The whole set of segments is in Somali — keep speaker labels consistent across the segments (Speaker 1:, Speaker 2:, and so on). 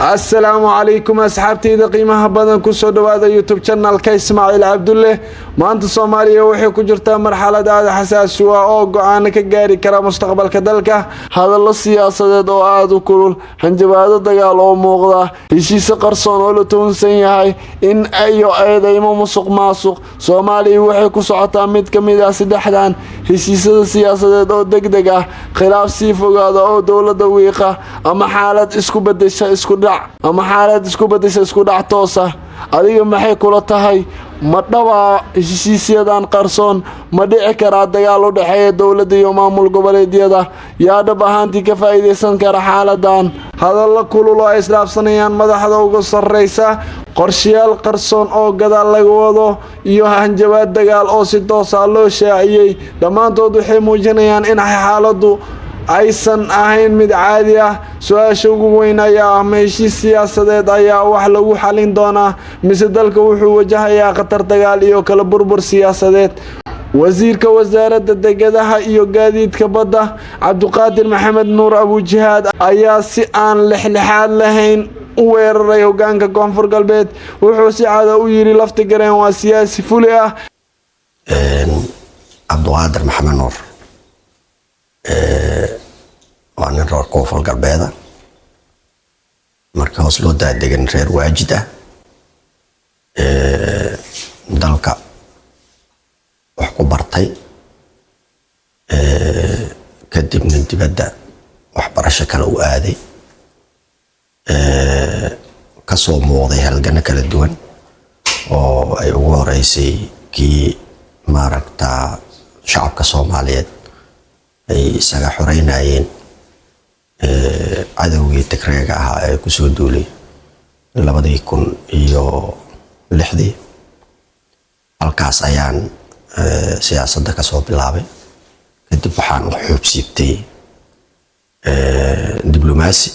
Speaker 1: السلام عليكم أصحابتي إذا قيمها بدن كسر هذا يوتيوب channel كإسماعيل عبد الله ما أنت صومالية وحي كجرتا مرحلة هذا حساس أو قانا كجاري كرا مستقبل كذلك هذا السياسة دو عاد وكل هنجبادة دجال أو مغلا يشيس قرصون ولا تونسي هاي إن أي ما مسق ماسق صومالي وحي كسعة ميت كميدا سدحدان يشيس السياسة دو دقدقة خلاف سيفو هذا أو دولة دويقة أما حالة إسكو بدش إسكو ama xaalad isku badasha isku dhac toos ah adiga maxay kula tahay ma dhawaa heshiisyadan qarsoon ma dhici kara dagaal u dhaxeeya dawladda iyo maamul goboleedyada yaa dhab ahaantii ka faa'iideysan kara xaaladan hadalla kulul oo islaafsanayaan madaxda ugu sarreysa qorshayaal qarsoon oo gadaal laga wado iyo hanjabaad dagaal oo si toos ah loo shaaciyay dhamaantood waxay muujinayaan in xaaladdu aysan ahayn mid caadi ah su'aasha ugu weyn ayaa heshiis siyaasadeed ayaa wax lagu xalin doonaa mise dalka wuxuu wajahayaa khatar dagaal iyo kala burbur siyaasadeed wasiirka wasaaradda dekedaha iyo gaadiidka badda Cabduqaadir Maxamed Nuur Abu Jihaad ayaa si aan lixlixaad lahayn u weeraray hoggaanka Koonfur Galbeed wuxuu si caad ah u yiri lafti gareen waa siyaasi fuli ah
Speaker 2: Cabduqaadir Maxamed Nuur وأنا رأى كوفر قلبيدا مركز لو دا دقن رير واجدة دالكا وحكو برطي كدب من تبدا وحبر شكل وآدي كسو موضي هالقنا كالدوان وأي رئيسي كي ماركتا شعب كصوماليات ay isaga xoreynayeen cadawgii Tigreega ahaa ee ku soo duulay 2006 halkaas ayaan siyaasadda ka soo bilaabay kadib waxaan u xubsiibtay diblomaasi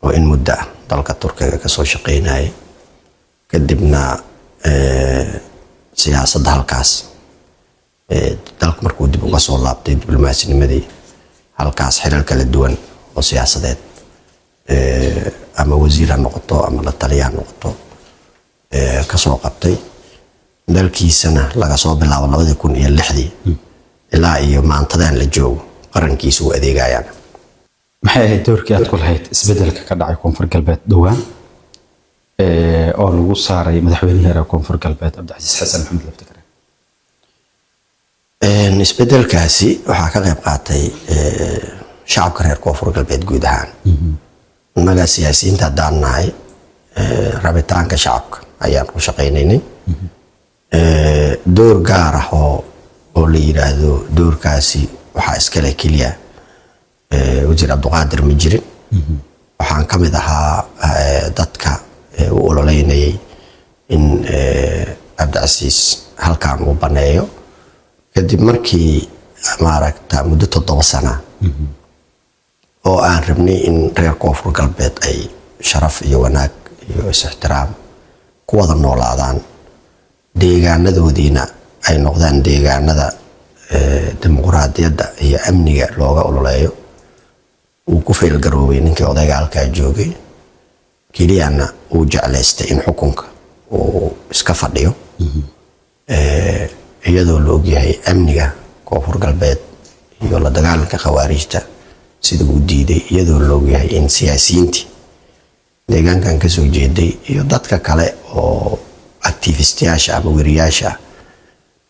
Speaker 2: oo in muddo dalka Turkiga ka soo shaqeynayay kadibna siyaasadda halkaas dalka markuu dib uga soo laabtay diblomaasinimadii halkaas xiriir kala duwan oo siyaasadeed ama wasiir noqoto ama la taliye noqoto ka soo qabtay dalkiisana laga soo bilaabo 2006 ilaa iyo maantadan la joogo qarankiisu u adeegayaan
Speaker 3: maxay ahayd doorkii aad ku lahayd isbedelka ka dhacay Koonfur Galbeed dhawaan oo lagu saaray madaxweynaha Koonfur Galbeed Cabdicasiis Xasan Maxamed Laftagar
Speaker 2: isbedelkaasi waxaa ka qayb qaatay shacabka reer Koonfur Galbeed guud ahaan naga siyaasiyiinta daanahay rabitaanka shacabka ayaan ku shaqeynaynay door gaar ah oo la yiraahdo doorkaasi waxa iska leh kaliya wasiir Cabduqaadir ma jirin waxaan ka mid ahaa dadka u ololeynayay in Cabdicasiis halkaan uu baneeyo kadib markii maaragta muddo 7 sano oo aan rabnay in reer Koonfur Galbeed ay sharaf iyo wanaag iyo ixtiraam ku wada noolaadaan deegaanadoodiina ay noqdaan deegaanada dimuqraadiyadda iyo amniga looga ololeeyo uu ku feel garoobay ninkii odayga halka joogay kiliyana uu jeclaystay in xukunka uu iska fadhiyo iyadoo la ogyahay amniga Koonfur Galbeed iyo la dagaalanka khawaarijta sida uu diiday iyadoo la ogyahay in siyaasiyiintii deegaankan ka soo jeeday iyo dadka kale oo activistiyaasha ama wariyaasha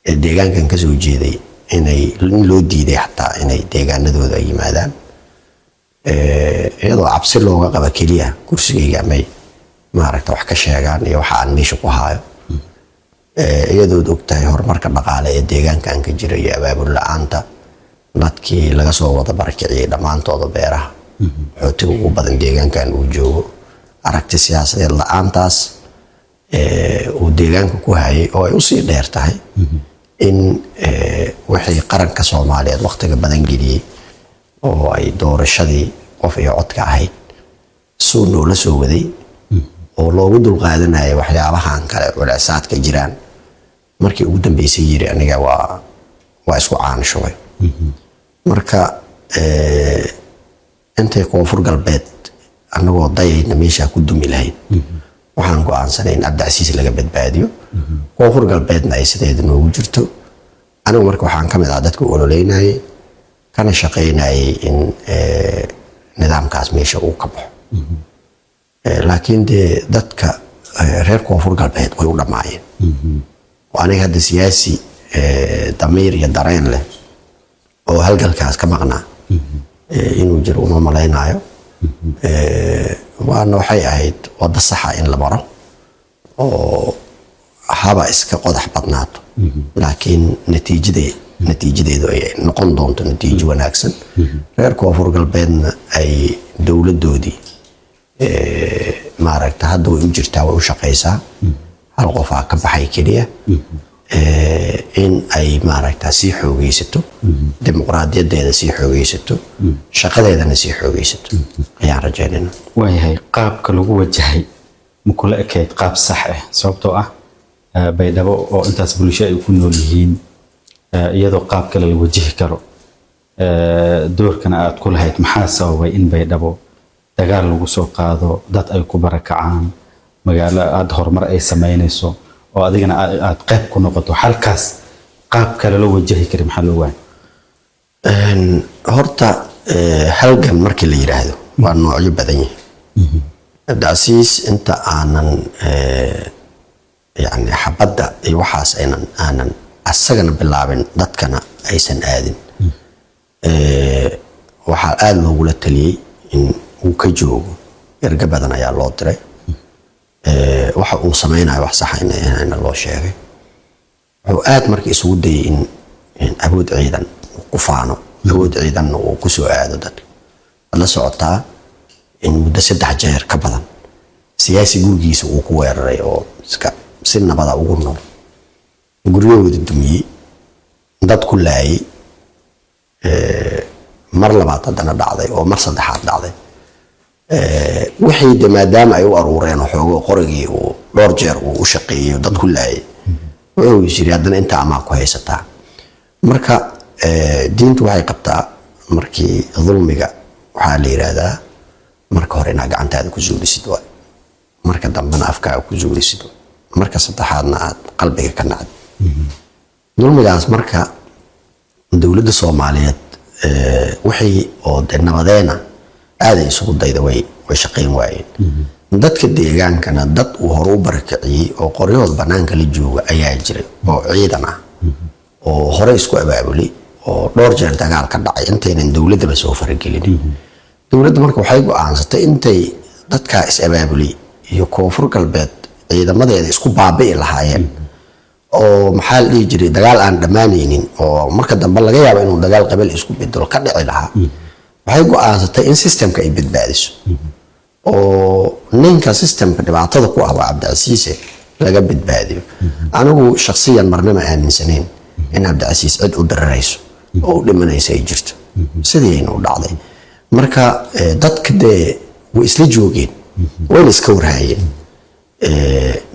Speaker 2: ee deegaankan ka soo jeeday inay loo diiday xataa inay deegaanadooda yimaadaan iyadoo cabsi looga qaba kaliya kursigayga may maaragta wax ka sheegaan iyo waxa aan meesha ku haayo iyadoo ogtahay horumarka dhaqaale ee deegaankan ka jira iyo abaabul la'aanta dadkii laga soo wada barakiciyay dhamaantooda beeraha xootiga ugu badan deegaankan uu joogo aragti siyaasadeed la'aantaas uu deegaanka ku hayay oo ay u sii dheer tahay in wixii qaranka Soomaaliyeed waqtiga badan geliyay oo ay doorashadii qof iyo codka ahayd soo noola soo waday oo loogu dulqaadanayay waxyaabahan kale culeysaadka jiraan markii ugu dambeysay yiri aniga waa isku caanshoy marka intay Koonfur Galbeed anagoo dayayna meesha ku dumi lahayn waxaan go'aansanay in Cabdicasiis laga badbaadiyo koonfur galbeedna ay sideeda noogu jirto anigu marka waxaan ka mid ah dadka ololeynayay kana shaqeynayay in nidaamkaas meesha uu ka baxo laakiin dadka reer koonfur galbeed way u dhamaayeen aniga hadda siyaasi damiir iyo dareen leh oo halgalkaas ka maqnaa inuu jiro uma malaynayo waana waxay ahayd wada saxa in la maro oo haba iska qodax badnaato laakiin natiijadeedu ay noqon doonto natiijo wanaagsan reer koonfur galbeedna ay dowladoodii maaragta hadda way u jirtaa way u shaqeysaa hal qof ka baxay kaliya in ay maaragta sii xoogeysato dimuqraadiyadeeda sii xoogeysato shaqadeedana sii xoogeysato ayaan rajaynaynaa
Speaker 3: waayahay qaabka lagu wajahay ma kula ekeyd qaab sax ah sababtoo ah baydhabo oo intaas bulsho ay ku nool yihiin iyadoo qaab kale la wajihi karo doorkana aad ku lahayd maxaa sababay in baydhabo dagaal lagu soo qaado dad ay ku barakacaan magaalo aad horumar ay sameynayso oo adigana aad qayb ku noqoto halkaas qaab kale loo wajahi karo maxaa loo waan
Speaker 2: horta halgan markii la yiraahdo waa noocyo badan yahay Cabdicasiis inta aanan yani xabadda iyo waxaas aanan asagana bilaabin dadkana aysan aadin waxaa aad loogula taliyay in uu ka joogo erga badan ayaa loo diray waxa uu sameynayo wax sax in loo sheegay wuxuu aad markii isugu dayay in awood ciidan ku faano awood ciidan uu ku soo aado dadka la socotaa in muddo 3 jeer ka badan siyaasi gurigiisa uu ku weeraray oo iska si nabada ugu nool guriyooda dumiyay dad ku laayay mar labaad haddana dhacday oo mar saddexaad dhacday wixii maadaama ay u aruureen xoogo qorigii uu dhowr jeer uu u shaqeeyo dad ku laayay wuxuu yiri haddana inta ama ku haysataa marka diintu waxay qabtaa markii dulmiga waxaa la yiraahdaa marka hore inaad gacantaada ku zuulisid waa marka dambena afkaaga ku zuulisid marka saddexaadna aad qalbiga ka nacd dulmigaas marka dowladda Soomaaliyeed wixii oo nabadeena aad isugu dayda way shaqeyn waayeen dadka deegaankana dad uu hor u barakaciyay oo qoryood banaanka la jooga ayaa jiray oo ciidan ah oo hore isku abaabulay oo dhowr jeer dagaal ka dhacay intaynan dowladda soo faragelin dowladda marka waxay go'aansatay intay dadka is abaabulay iyo koonfur galbeed ciidamadeeda isku baabi'i lahaayeen oo maxaa la jiray dagaal aan dhamaanaynin oo marka dambe laga yaabo inuu dagaal qabal isku bedelo ka dhici lahaa waxay go'aansatay in systemka ay badbaadiso oo ninka systemka dhibaatada ku ah Cabdicasiis laga badbaadiyo anigu shakhsiyan marnaba aaminsanayn in Cabdicasiis cid u dararayso oo dhimanaysa ay jirto sidii inuu dhacday marka dadka way isla joogeen way iska warhaayeen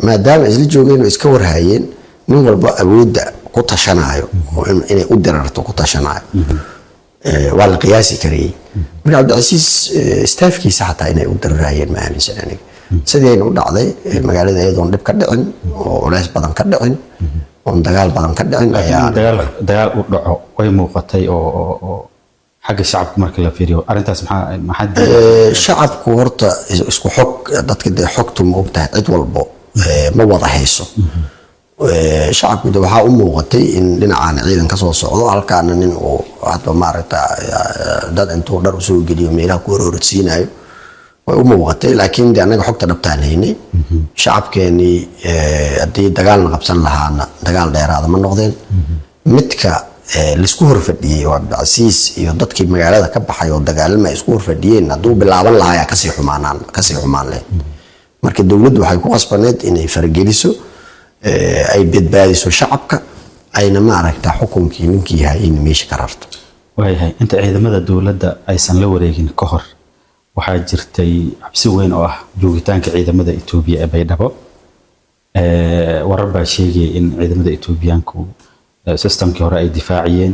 Speaker 2: maadaama isla joogeen oo iska warhaayeen nin walba awoodda ku tashanayo oo inay u dirarto ku tashanayo waa la qiyaasi karayay marka Cabdicasiis staafkiisa xataa inay u dararayeen ma aaminsan aniga sidii u dhacday magaalada ayadoon dhib ka dhicin oo culays badan ka dhicin oo dagaal badan ka dhicin ayaa
Speaker 3: dagaal u dhaco way muuqatay oo xagga shacabka marka la fiiriyo arintaas maxaa
Speaker 2: shacabku horta isku xog dadka xogtu ma ogtahay cid walbo ma wada hayso shacabku waxa u muuqatay in dhinacaan ciidan ka soo socdo halkaana nin oo hadba maaragta dad intuu dhar soo geliyo meelaha ku hororsiinayo way u muuqatay laakiin anaga xogta dhabtaan haynay shacabkeeni hadii dagaalna qabsan lahaana dagaal dheeraad ma noqdeen midka lisku horfadhiyay oo Cabdicasiis iyo dadkii magaalada ka baxay oo dagaalma isku horfadhiyeen haduu bilaaban lahaa ka sii xumaan leh marka dawladdu waxay ku qasbaneed inay fargeliso ay badbaadiso shacabka ayna ma aragta xukunkii ninkii yahay in meesha ka rarto
Speaker 3: waayahay inta ciidamada dawladda aysan la wareegin ka hor waxaa jirtay cabsi weyn oo ah joogitaanka ciidamada Itoobiya ee Baydhabo warar baa sheegay in ciidamada Itoobiyaanku systemkii hore ay difaaciyeen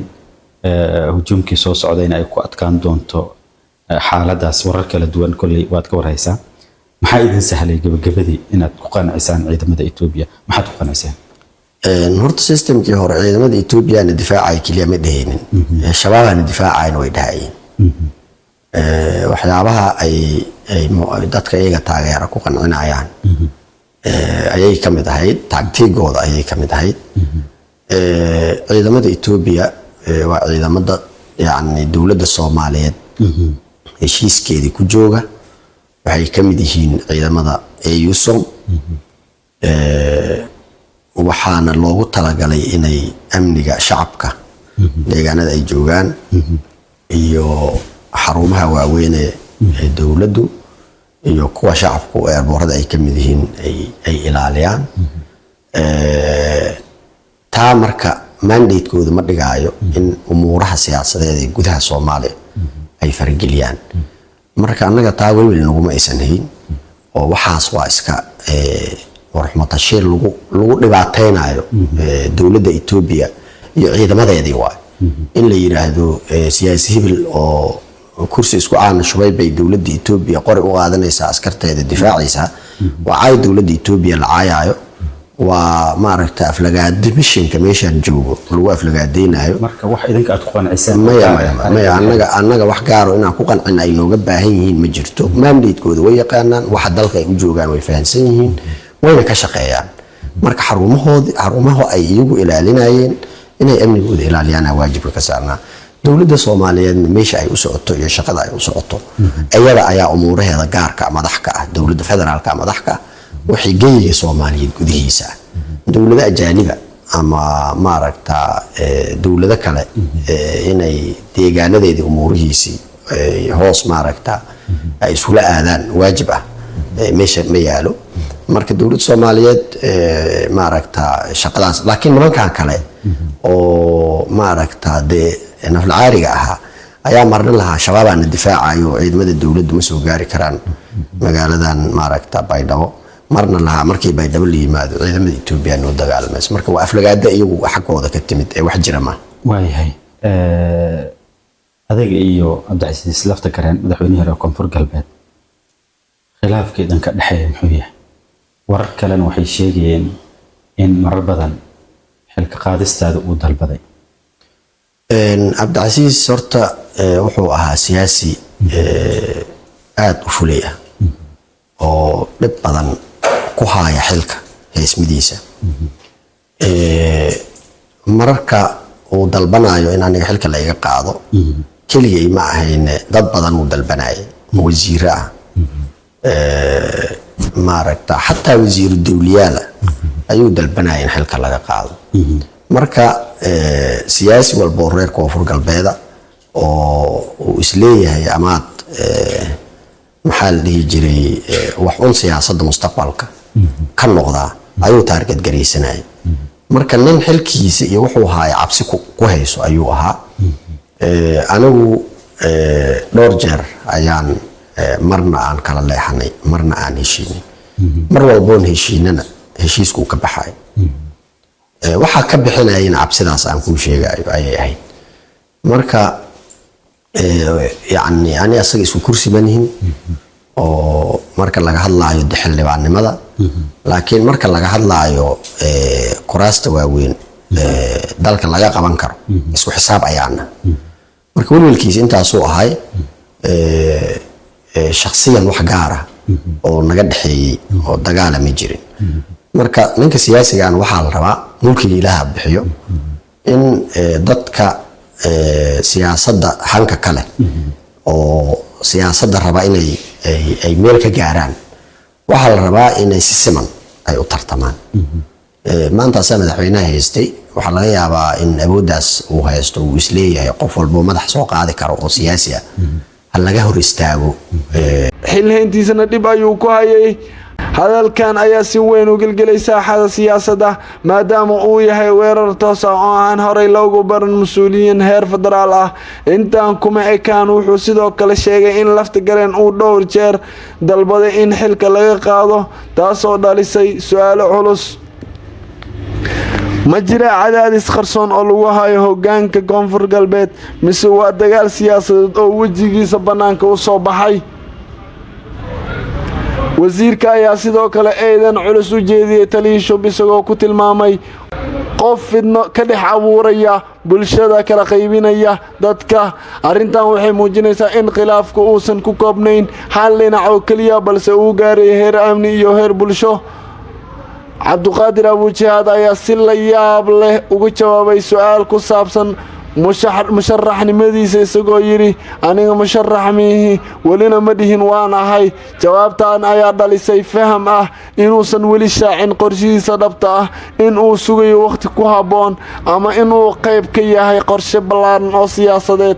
Speaker 3: hujumkii soo socdayna ay ku adkaan doonto xaaladaas warar kala duwan kulli waad ka warhaysaa maxay idin sahlay gabagabadii inaad ku qanacisaan ciidamada Itoobiya maxaad ku qanacisaan
Speaker 2: horta systemkii hore ciidamada Itoobiya difaacay kaliya ma dheheenin shabaabana difaacayna way dhahayeen waxyaabaha ay dadka iyaga taageera ku qancinayaan ayay kamid ahayd tactiigooda ayay kamid ahayd ciidamada Itoobiya waa ciidamada yani dawladda Soomaaliyeed heshiiskeedii ku jooga waxay kamid yihiin ciidamada EUSOM waxaana loogu talagalay inay amniga shacabka deegaanada ay joogaan iyo xarumaha waaweyn ee dawladdu iyo kuwa shacabku ee boorada ay kamid yihiin ay ilaaliyaan taa marka mandate-kooda ma dhigaayo in umuuraha siyaasadeed ee gudaha Soomaaliya ay fargeliyaan marka anaga taa weli naguma aysan hayn oo waxaas waa iska warxmata shir lagu dhibaateynayo dawladda Itoobiya iyo ciidamadeedii waa in la yiraahdo siyaasi hibil oo kursi isku aan shubay bay dawladda Itoobiya qori u qaadanaysa askarteeda difaacaysa waa ay dawladda Itoobiya la caayayo waa maaragta aflagaad missionka meeshan joogo lagu aflagaadeynayo
Speaker 3: marka wax idinka aad ku qancisaan
Speaker 2: maya anaga wax gaaro inaan ku qancin ay nooga baahan yihiin ma jirto mandate-kooda way yaqaanaan waxa dalka ay u joogaan way fahansan yihiin wayna ka shaqeeyaan marka xarumaha ay iyagu ilaalinayeen inay amnigooda ilaaliyaan waajibka ka saarnaa dawladda Soomaaliyeed meesha ay u socoto iyo shaqada ay u socoto ayada ayaa umuuraheeda gaarka madax ka ah dawladda federaalka madax ka wixii geeyay Soomaaliyeed gudihiisa dawladda ajaaniba ama maaragta dawladda kale inay deegaanadeedii umuurihiisi hoos maaragta ay isula aadaan waajib ah meesha ma yaalo marka dawladda Soomaaliyeed maaragta shaqadaas laakiin nimankan kale oo maaragta nafl caariga aha ayaa marna lahaa shabaabana difaacayo ciidamada dawladdu ma soo gaari karaan magaaladan maaragta Baydhabo marna lahaa markii Baydhabo la yimaado ciidamada Itoobiya noo dagaalmayso marka waa aflagaada iyagu xaqooda ka timid ee wax jira ma
Speaker 3: waayahay adiga iyo Cabdicasiis lafta kareen madaxweynaha Koonfur Galbeed khilaafkii dhanka dhaxeeya muxuu yahay warar kalena waxay sheegayeen in marar badan xilka qaadistaada uu dalbaday
Speaker 2: Cabdicasiis horta wuxuu ahaa siyaasi aad u fulay ah oo dib badan ku haya xilka heesmidiisa mararka uu dalbanayo in aniga xilka la iga qaado kaliya ma ahayn dad badan uu dalbanayay wasiir ah maaragta hatta wasiir dawliyaala ayuu dalbanayay in xilka laga qaado marka siyaasi walba reer Koonfur Galbeed oo isleeyahay amaad maxaa la dhihi jiray wax un siyaasadda mustaqbalka ka noqda ayuu target gareysanay marka nin xilkiisa iyo wuxuu haay cabsi ku hayso ayuu ahaa anigu dhowr jeer ayaan marna aan kala leexanay marna aan heshiinay mar walboon heshiinana heshiisku ka baxay waxa ka bixinayeen cabsidaas aan ku sheegayo ayay ahayd marka yani ani asaga isku kursi manihin oo marka laga hadlaayo xildhibaannimada laakiin marka laga hadlaayo kuraasta waaweyn dalka laga qaban karo isku xisaab ayaana marka walwalkiisa intaasuu ahay shakhsiyan wax gaar ah oo naga dhaxeeyay oo dagaal ma jirin marka ninka siyaasiga aan waxa la rabaa mulkiga Ilaahay bixiyo in dadka siyaasadda hanka kale oo siyaasadda raba inay ay meel ka gaaraan waxa la rabaa inay si siman ay u tartamaan maanta madaxweynaha haystay waxa laga yaabaa in awoodaas uu haysto uu isleeyahay qof walba madax soo qaadi karo oo siyaasi ah hal laga hor istaago
Speaker 1: xilhayntiisana dib ayuu ku hayay hadalkan ayaa si weyn u gelgelay saaxada siyaasadda maadaama uu yahay weerar toos ah oo aan horey loogu baran mas'uuliyiin heer federaal ah intaan kuma ekaan wuxuu sidoo kale sheegay in lafta gareen uu dhowr jeer dalbaday in xilka laga qaado taasoo dhalisay su'aalo culus ma jira cadaadis qarsoon oo lagu hayo hoggaanka koonfur galbeed mise waa dagaal siyaasadeed oo wejigiisa banaanka u soo baxay wasiirka ayaa sidoo kale eedan culus u jeediyay taliisho isagoo ku tilmaamay qof fidno ka dhex abuuraya bulshada kala qaybinaya dadka arintan waxay muujinaysaa in khilaafku uusan ku koobnayn hal dhinac oo kaliya balse uu gaaray heer amni iyo heer bulsho cabduqaadir abuujihaad ayaa si la yaab leh ugu jawaabay su'aal ku saabsan musharaxnimadiisa isagoo yiri aniga musharax mihi walina ma dhihin waan ahay jawaabtan ayaa dhalisay faham ah inuusan weli shaacin qorshihiisa dhabta ah in uu sugayo waqti ku haboon ama inuu qayb ka yahay qorshe ballaaran oo siyaasadeed